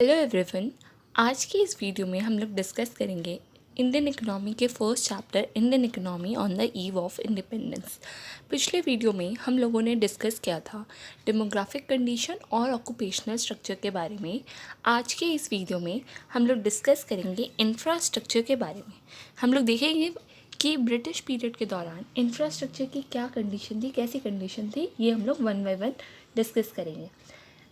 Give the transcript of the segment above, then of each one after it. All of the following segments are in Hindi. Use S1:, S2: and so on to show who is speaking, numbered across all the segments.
S1: Hello everyone. आज की इस वीडियो में हम लोग डिस्कस करेंगे इंडियन इकोनॉमी के first chapter Indian economy on the eve of independence. पिछले वीडियो में हम लोगों ने डिस्कस किया था डेमोग्राफिक कंडीशन और ऑक्यूपेशनल स्ट्रक्चर के बारे में। आज के इस वीडियो में हम लोग डिस्कस करेंगे इंफ्रास्ट्रक्चर के बारे में। हम लोग देखेंगे कि ब्रिटिश पीरियड के दौरान इंफ्रास्ट्रक्चर की क्या कंडीशन थी, कैसी कंडीशन थी, ये हम लोग वन बाय वन डिस्कस करेंगे।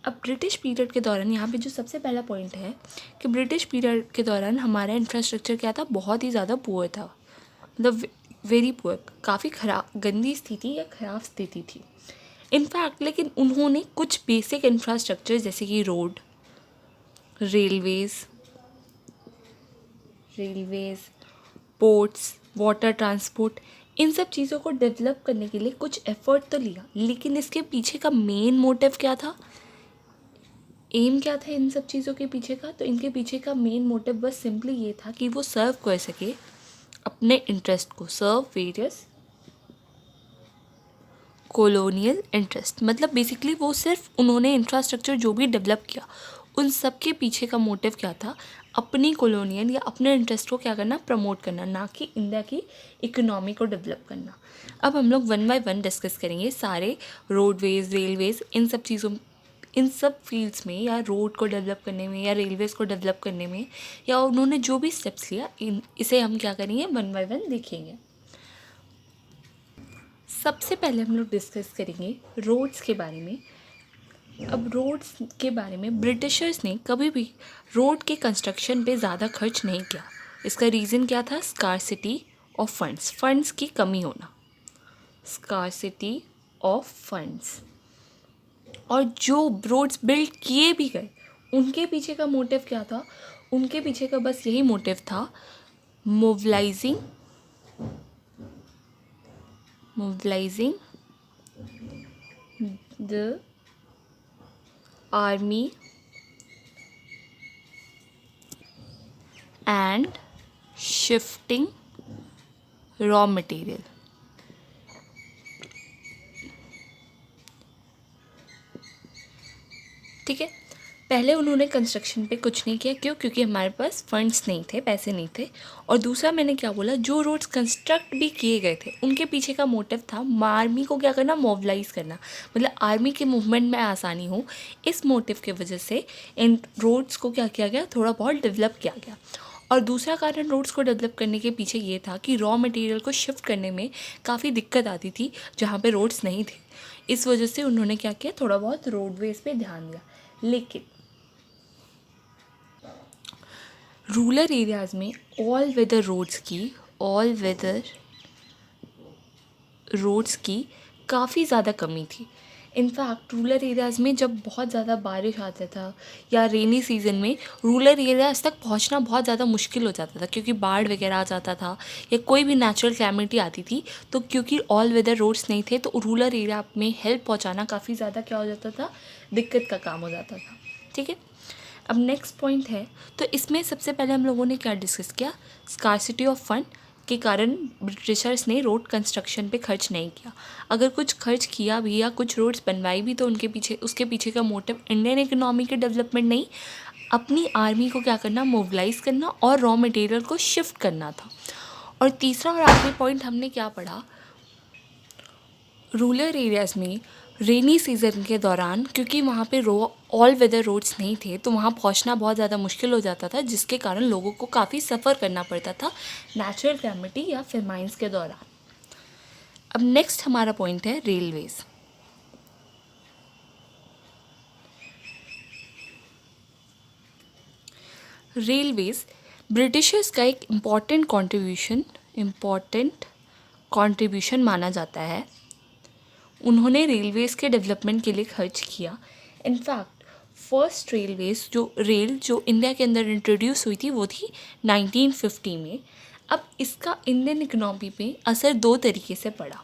S1: अब ब्रिटिश पीरियड के दौरान यहाँ पे जो सबसे पहला पॉइंट है कि ब्रिटिश पीरियड के दौरान हमारा इंफ्रास्ट्रक्चर क्या था, बहुत ही ज़्यादा पुअर था, मतलब वेरी पुअर, काफ़ी ख़राब, गंदी स्थिति या ख़राब स्थिति थी इनफैक्ट। लेकिन उन्होंने कुछ बेसिक इंफ्रास्ट्रक्चर जैसे कि road, railways, ports, water transport, इन सब चीज़ों को डेवलप करने के लिए कुछ एफर्ट तो लिया, लेकिन इसके पीछे का मेन मोटिव क्या था, एम क्या था इन सब चीज़ों के पीछे का? तो इनके पीछे का मेन मोटिव बस सिंपली ये था कि वो सर्व कर सके अपने इंटरेस्ट को, सर्व वेरियस कॉलोनियल इंटरेस्ट। मतलब बेसिकली वो सिर्फ उन्होंने इंफ्रास्ट्रक्चर जो भी डेवलप किया उन सब के पीछे का मोटिव क्या था, अपनी कॉलोनियल या अपने इंटरेस्ट को क्या करना, प्रमोट करना, ना कि इंडिया की इकोनॉमी को डेवलप करना। अब हम लोग वन बाय वन डिस्कस करेंगे सारे रोडवेज़, रेलवेज़, इन सब फील्ड्स में, या रोड को डेवलप करने में या रेलवेज़ को डेवलप करने में, या उन्होंने जो भी स्टेप्स लिया, इसे हम क्या करेंगे, वन बाय वन देखेंगे। सबसे पहले हम लोग डिस्कस करेंगे रोड्स के बारे में। अब रोड्स के बारे में ब्रिटिशर्स ने कभी भी रोड के कंस्ट्रक्शन पे ज़्यादा खर्च नहीं किया। इसका रीज़न क्या था, स्कार्सिटी ऑफ फंड्स की कमी होना, स्कार्सिटी ऑफ फंड्स। और जो रोड्स बिल्ड किए भी गए उनके पीछे का मोटिव क्या था, उनके पीछे का बस यही मोटिव था, mobilising the army and shifting raw material. ठीक है, पहले उन्होंने कंस्ट्रक्शन पे कुछ नहीं किया, क्यों? क्योंकि हमारे पास फंड्स नहीं थे, पैसे नहीं थे। और दूसरा मैंने क्या बोला, जो रोड्स कंस्ट्रक्ट भी किए गए थे उनके पीछे का मोटिव था आर्मी को क्या करना, मोबिलाइज करना, मतलब आर्मी के मूवमेंट में आसानी हो। इस मोटिव के वजह से इन रोड्स को क्या किया गया, थोड़ा बहुत डेवलप किया गया। और दूसरा कारण रोड्स को डेवलप करने के पीछे ये था कि रॉ मटेरियल को शिफ्ट करने में काफ़ी दिक्कत आती थी जहाँ पे रोड्स नहीं थे। इस वजह से उन्होंने क्या किया, थोड़ा बहुत रोडवेज़ पे ध्यान दिया। लेकिन रूरल एरियाज़ में ऑल वेदर रोड्स की काफ़ी ज़्यादा कमी थी। इनफैक्ट रूरल एरियाज़ में जब बहुत ज़्यादा बारिश आता था या रेनी सीज़न में रूरल एरियाज़ तक पहुंचना बहुत ज़्यादा मुश्किल हो जाता था, क्योंकि बाढ़ वगैरह आ जाता था या कोई भी नेचुरल कैलामिटी आती थी। तो क्योंकि ऑल वेदर रोड्स नहीं थे तो रूरल एरिया में हेल्प पहुंचाना काफ़ी ज़्यादा क्या हो जाता था, दिक्कत का काम हो जाता था। ठीक है, अब नेक्स्ट पॉइंट है, तो इसमें सबसे पहले हम लोगों ने क्या डिस्कस किया, स्कार्सिटी ऑफ फंड के कारण ब्रिटिशर्स ने रोड कंस्ट्रक्शन पे खर्च नहीं किया। अगर कुछ खर्च किया भी या कुछ रोड्स बनवाई भी तो उसके पीछे का मोटिव इंडियन इकोनॉमी के डेवलपमेंट नहीं, अपनी आर्मी को क्या करना, मोबिलाइज करना और रॉ मटेरियल को शिफ्ट करना था। और तीसरा और आखिरी पॉइंट हमने क्या पढ़ा, रूरल एरियाज़ में रेनी सीज़न के दौरान क्योंकि वहाँ पे ऑल वेदर रोड्स नहीं थे तो वहाँ पहुँचना बहुत ज़्यादा मुश्किल हो जाता था, जिसके कारण लोगों को काफ़ी सफ़र करना पड़ता था नेचुरल कैलामिटी या फेमाइन्स के दौरान। अब नेक्स्ट हमारा पॉइंट है रेलवेज़। रेलवेज़ ब्रिटिशर्स का एक इम्पॉर्टेंट कॉन्ट्रीब्यूशन माना जाता है। उन्होंने रेलवेज़ के डेवलपमेंट के लिए खर्च किया। इनफैक्ट फर्स्ट रेलवेज़ जो इंडिया के अंदर इंट्रोड्यूस हुई थी वो थी 1950 में। अब इसका इंडियन इकोनॉमी पे असर दो तरीके से पड़ा।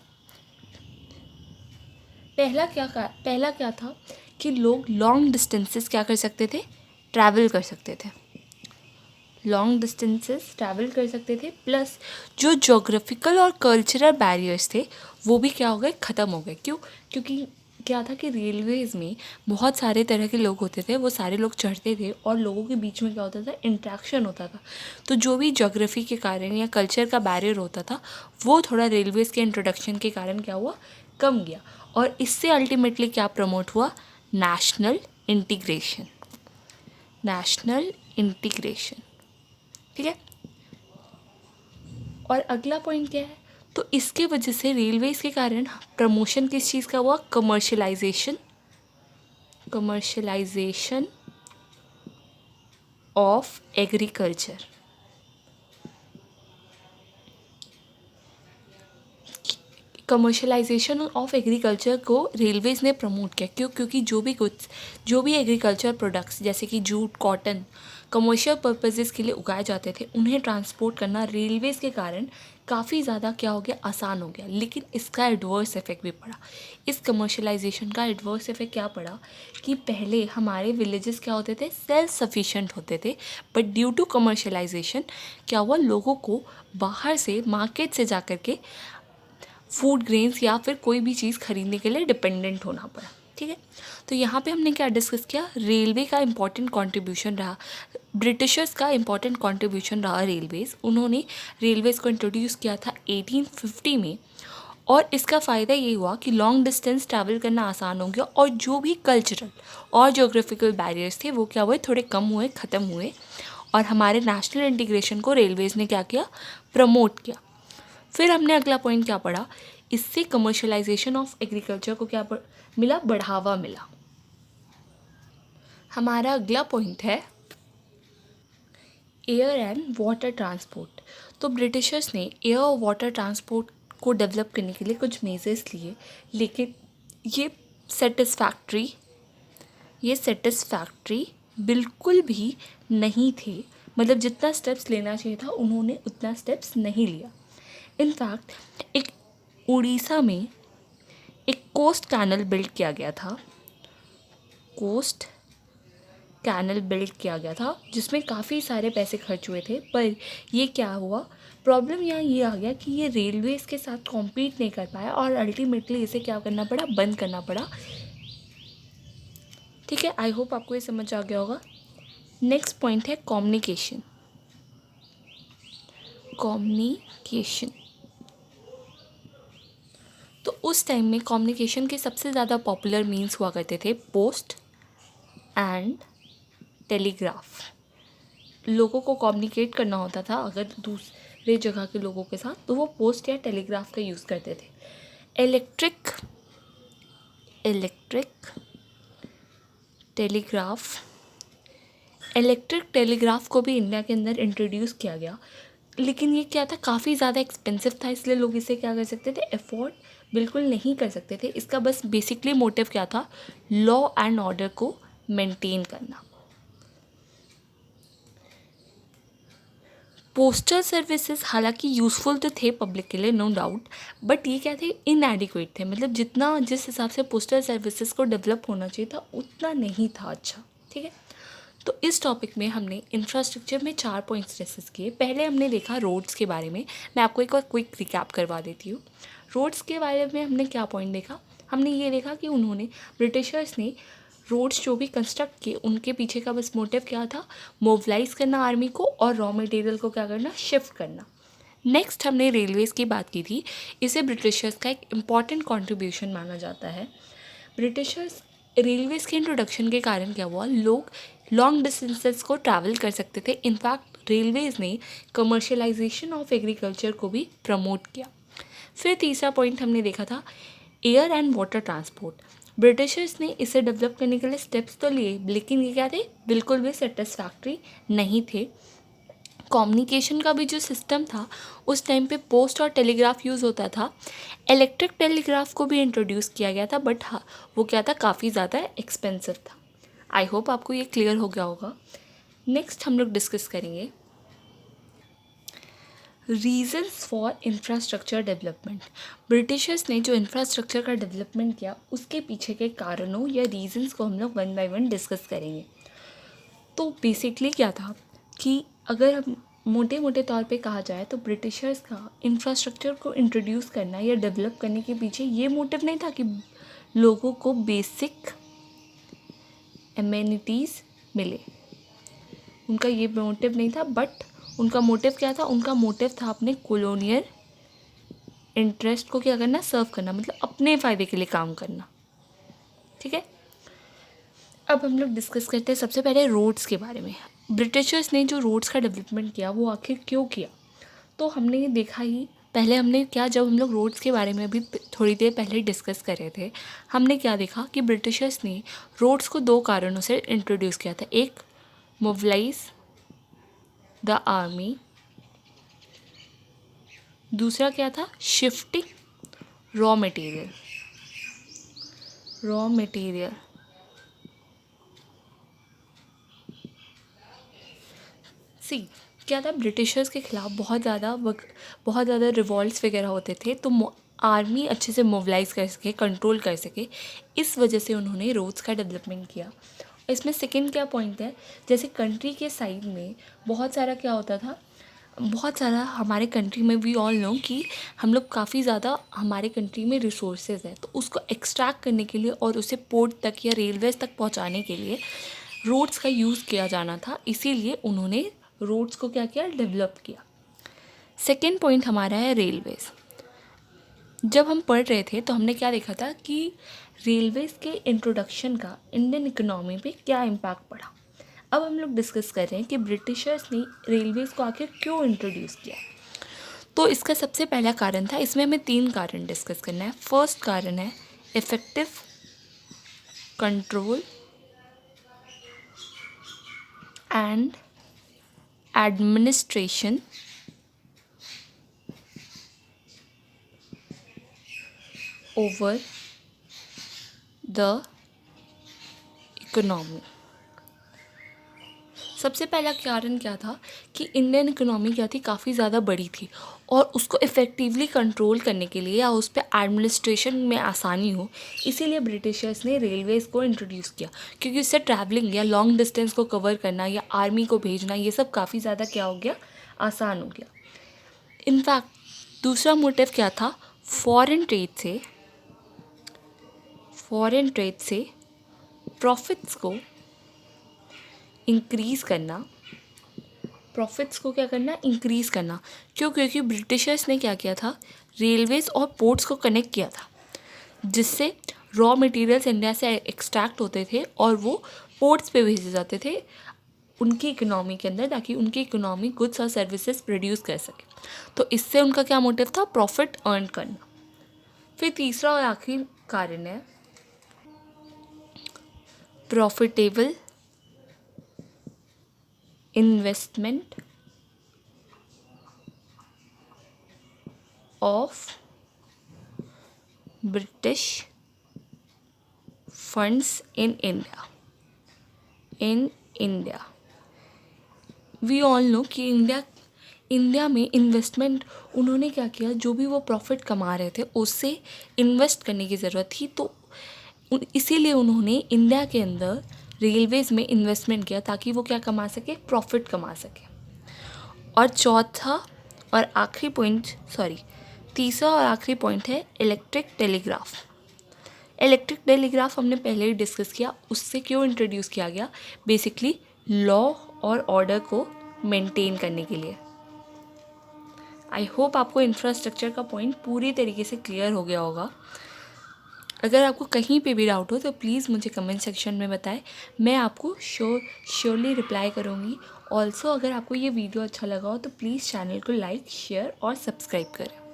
S1: पहला क्या था कि लोग लॉन्ग डिस्टेंसेस क्या कर सकते थे, ट्रैवल कर सकते थे, प्लस जो जोग्राफिकल और कल्चरल बैरियर्स थे वो भी क्या हो गए, ख़त्म हो गए। क्यों? क्योंकि क्या था कि रेलवेज़ में बहुत सारे तरह के लोग होते थे, वो सारे लोग चढ़ते थे और लोगों के बीच में क्या होता था, इंट्रैक्शन होता था। तो जो भी ज्योग्राफी के कारण या कल्चर का बैरियर होता था, वो थोड़ा रेलवेज़ के इंट्रोडक्शन के कारण क्या हुआ, कम गया। और इससे अल्टीमेटली क्या प्रमोट हुआ, नेशनल इंटीग्रेशन। नेशनल इंटीग्रेशन, ठीक है। और अगला पॉइंट क्या है, तो इसके वजह से रेलवेज़ के कारण प्रमोशन किस चीज़ का हुआ, commercialisation. Commercialisation of agriculture. Commercialisation of agriculture को रेलवेज़ ने प्रमोट किया। क्यों? क्योंकि जो भी एग्रीकल्चर प्रोडक्ट्स जैसे कि जूट, कॉटन कमर्शियल पर्पसेस के लिए उगाए जाते थे, उन्हें ट्रांसपोर्ट करना रेलवेज़ के कारण काफ़ी ज़्यादा क्या हो गया, आसान हो गया। लेकिन इसका एडवर्स इफेक्ट भी पड़ा। इस कमर्शलाइजेशन का एडवर्स इफेक्ट क्या पड़ा कि पहले हमारे विलेजेस क्या होते थे, सेल्फ सफिशिएंट होते थे। बट ड्यू टू कमर्शलाइजेशन क्या हुआ, लोगों को बाहर से मार्केट से जा कर के फूड ग्रेन्स या फिर कोई भी चीज़ खरीदने के लिए डिपेंडेंट होना पड़ा, ठीक है। तो यहाँ पे हमने क्या डिस्कस किया, रेलवे का इम्पॉर्टेंट कंट्रीब्यूशन रहा, ब्रिटिशर्स का इम्पॉर्टेंट कंट्रीब्यूशन रहा रेलवेज़। उन्होंने रेलवेज़ को इंट्रोड्यूस किया था 1850 में। और इसका फ़ायदा ये हुआ कि लॉन्ग डिस्टेंस ट्रैवल करना आसान हो गया और जो भी कल्चरल और जोग्राफिकल बैरियर्स थे वो क्या हुए, थोड़े कम हुए, ख़त्म हुए। और हमारे नेशनल इंटीग्रेशन को रेलवेज़ ने क्या किया, प्रमोट किया। फिर हमने अगला पॉइंट क्या पढ़ा, इससे कमर्शलाइजेशन ऑफ एग्रीकल्चर को क्या मिला, बढ़ावा मिला। हमारा अगला पॉइंट है एयर एंड वाटर ट्रांसपोर्ट। तो ब्रिटिशर्स ने एयर और वाटर ट्रांसपोर्ट को डेवलप करने के लिए कुछ मेजर्स लिए, लेकिन ये सेटिस्फैक्ट्री बिल्कुल भी नहीं थे। मतलब जितना स्टेप्स लेना चाहिए था उन्होंने उतना स्टेप्स नहीं लिया। इनफैक्ट एक उड़ीसा में एक कोस्ट कैनल बिल्ड किया गया था, जिसमें काफ़ी सारे पैसे खर्च हुए थे। पर ये क्या हुआ, प्रॉब्लम यहाँ ये आ गया कि ये रेलवेज़ के साथ कॉम्पीट नहीं कर पाया और अल्टीमेटली इसे क्या करना पड़ा, बंद करना पड़ा, ठीक है। आई होप आपको ये समझ आ गया होगा। नेक्स्ट पॉइंट है कम्युनिकेशन। तो उस टाइम में कम्युनिकेशन के सबसे ज़्यादा पॉपुलर मीन्स हुआ करते थे पोस्ट एंड टेलीग्राफ। लोगों को कम्युनिकेट करना होता था अगर दूसरे जगह के लोगों के साथ, तो वो पोस्ट या टेलीग्राफ का यूज़ करते थे। इलेक्ट्रिक टेलीग्राफ को भी इंडिया के अंदर इंट्रोड्यूस किया गया। लेकिन ये क्या था, काफ़ी ज़्यादा एक्सपेंसिव था, इसलिए लोग इसे क्या कर सकते थे, अफोर्ड बिल्कुल नहीं कर सकते थे। इसका बस बेसिकली मोटिव क्या था, लॉ एंड ऑर्डर को मेंटेन करना। पोस्टल सर्विसेज हालांकि यूज़फुल तो थे पब्लिक के लिए, नो डाउट, बट ये क्या थे, इनएडिक्वेट थे। मतलब जिस हिसाब से पोस्टल सर्विसेज को डेवलप होना चाहिए था उतना नहीं था अच्छा, ठीक है। तो इस टॉपिक में हमने इंफ्रास्ट्रक्चर में 4 पॉइंट्स डिस्कस किए। पहले हमने देखा रोड्स के बारे में। मैं आपको एक और क्विक रिकैप करवा देती हूँ। रोड्स के बारे में हमने क्या पॉइंट देखा, हमने ये देखा कि ब्रिटिशर्स ने रोड्स जो भी कंस्ट्रक्ट किए उनके पीछे का बस मोटिव क्या था, मोबिलाइज करना आर्मी को और रॉ मटेरियल को क्या करना, शिफ्ट करना। नेक्स्ट हमने रेलवेज़ की बात की थी। इसे ब्रिटिशर्स का एक इम्पॉर्टेंट कॉन्ट्रीब्यूशन माना जाता है। ब्रिटिशर्स रेलवेज़ के इंट्रोडक्शन के कारण क्या हुआ, लोग लॉन्ग डिस्टेंसेस को ट्रैवल कर सकते थे। इनफैक्ट रेलवेज़ ने कमर्शलाइजेशन ऑफ एग्रीकल्चर को भी प्रमोट किया। फिर तीसरा पॉइंट हमने देखा था air and water transport. Britishers ने इसे डेवलप करने के लिए स्टेप्स तो लिए, लेकिन ये क्या थे, बिल्कुल भी सेटिस्फैक्ट्री नहीं थे। कम्युनिकेशन का भी जो सिस्टम था उस टाइम पे पोस्ट और टेलीग्राफ यूज़ होता था। इलेक्ट्रिक टेलीग्राफ को भी इंट्रोड्यूस किया गया था, बट हाँ वो क्या था, काफ़ी ज़्यादा एक्सपेंसिव था। आई होप आपको ये क्लियर हो गया होगा। नेक्स्ट हम लोग डिस्कस करेंगे reasons for infrastructure development. Britishers ने जो इंफ्रास्ट्रक्चर का डेवलपमेंट किया उसके पीछे के कारणों या रीजन्स को हम लोग वन बाय वन डिस्कस करेंगे। तो बेसिकली क्या था कि अगर हम मोटे मोटे तौर पे कहा जाए तो ब्रिटिशर्स का इंफ्रास्ट्रक्चर को इंट्रोड्यूस करना या डेवलप करने के पीछे ये मोटिव नहीं था कि लोगों को बेसिक एमेनिटीज़ मिले। उनका ये मोटिव नहीं था, बट उनका मोटिव क्या था? उनका मोटिव था अपने कॉलोनियल इंटरेस्ट को क्या करना? सर्व करना, मतलब अपने फ़ायदे के लिए काम करना। ठीक है, अब हम लोग डिस्कस करते हैं सबसे पहले रोड्स के बारे में। ब्रिटिशर्स ने जो रोड्स का डेवलपमेंट किया वो आखिर क्यों किया? तो हमने ये देखा ही, पहले हमने क्या, जब हम लोग रोड्स के बारे में अभी थोड़ी देर पहले डिस्कस कर रहे थे, हमने क्या देखा कि ब्रिटिशर्स ने रोड्स को 2 कारणों से इंट्रोड्यूस किया था। एक, मोबिलाइज द आर्मी, दूसरा क्या था? Shifting raw material. सी क्या था, ब्रिटिशर्स के ख़िलाफ़ बहुत ज़्यादा रिवॉल्ट्स वगैरह होते थे, तो आर्मी अच्छे से मोबिलाइज़ कर सके, कंट्रोल कर सके, इस वजह से उन्होंने रोड्स का डेवलपमेंट किया। इसमें सेकंड क्या पॉइंट है, जैसे कंट्री के साइड में बहुत सारा क्या होता था, बहुत सारा हमारे कंट्री में, वी ऑल नो कि हम लोग काफ़ी ज़्यादा, हमारे कंट्री में रिसोर्सेज है, तो उसको एक्सट्रैक्ट करने के लिए और उसे पोर्ट तक या रेलवेज तक पहुंचाने के लिए रोड्स का यूज़ किया जाना था। इसीलिए उन्होंने रोड्स को क्या किया? डेवलप किया। सेकेंड पॉइंट हमारा है रेलवेज़। जब हम पढ़ रहे थे तो हमने क्या देखा था कि रेलवेज़ के इंट्रोडक्शन का इंडियन इकोनॉमी पे क्या इम्पैक्ट पड़ा। अब हम लोग डिस्कस कर रहे हैं कि ब्रिटिशर्स ने रेलवेज़ को आखिर क्यों इंट्रोड्यूस किया। तो इसका सबसे पहला कारण था, इसमें हमें 3 कारण डिस्कस करना है। फर्स्ट कारण है effective control and administration over the economy. सबसे पहला कारण क्या था कि इंडियन इकोनॉमी क्या थी? काफ़ी ज़्यादा बड़ी थी, और उसको इफ़ेक्टिवली कंट्रोल करने के लिए या उस पर एडमिनिस्ट्रेशन में आसानी हो, इसीलिए ब्रिटिशर्स ने रेलवेज़ को इंट्रोड्यूस किया, क्योंकि उससे ट्रैवलिंग या लॉन्ग डिस्टेंस को कवर करना या आर्मी को भेजना, ये सब काफ़ी ज़्यादा क्या हो गया? आसान हो गया। इनफैक्ट दूसरा मोटिव क्या था? फॉरेन ट्रेड से प्रॉफिट्स को इंक्रीज़ करना, इंक्रीज़ करना। क्यों? क्योंकि ब्रिटिशर्स ने क्या किया था? रेलवेज़ और पोर्ट्स को कनेक्ट किया था, जिससे रॉ मटेरियल्स इंडिया से एक्सट्रैक्ट होते थे और वो पोर्ट्स पे भेजे जाते थे उनकी इकोनॉमी के अंदर, ताकि उनकी इकोनॉमी गुड्स और सर्विसेज प्रोड्यूस कर सके। तो इससे उनका क्या मोटिव था? प्रॉफिट अर्न करना। फिर तीसरा और आखिरी कारण है profitable investment of British funds in India. We all know कि इंडिया में इन्वेस्टमेंट उन्होंने क्या किया? जो भी वो प्रॉफिट कमा रहे थे उससे इन्वेस्ट करने की ज़रूरत थी, तो इसीलिए उन्होंने इंडिया के अंदर रेलवेज़ में इन्वेस्टमेंट किया, ताकि वो क्या कमा सके? प्रॉफिट कमा सके। और तीसरा और आखिरी पॉइंट है इलेक्ट्रिक टेलीग्राफ हमने पहले ही डिस्कस किया। उससे क्यों इंट्रोड्यूस किया गया? बेसिकली लॉ और ऑर्डर को मेंटेन करने के लिए। आई होप आपको इंफ्रास्ट्रक्चर का पॉइंट पूरी तरीके से क्लियर हो गया होगा। अगर आपको कहीं पे भी डाउट हो तो प्लीज़ मुझे कमेंट सेक्शन में बताएं, मैं आपको श्योरली रिप्लाई करूँगी। ऑल्सो अगर आपको ये वीडियो अच्छा लगा हो तो प्लीज़ चैनल को लाइक, शेयर और सब्सक्राइब करें।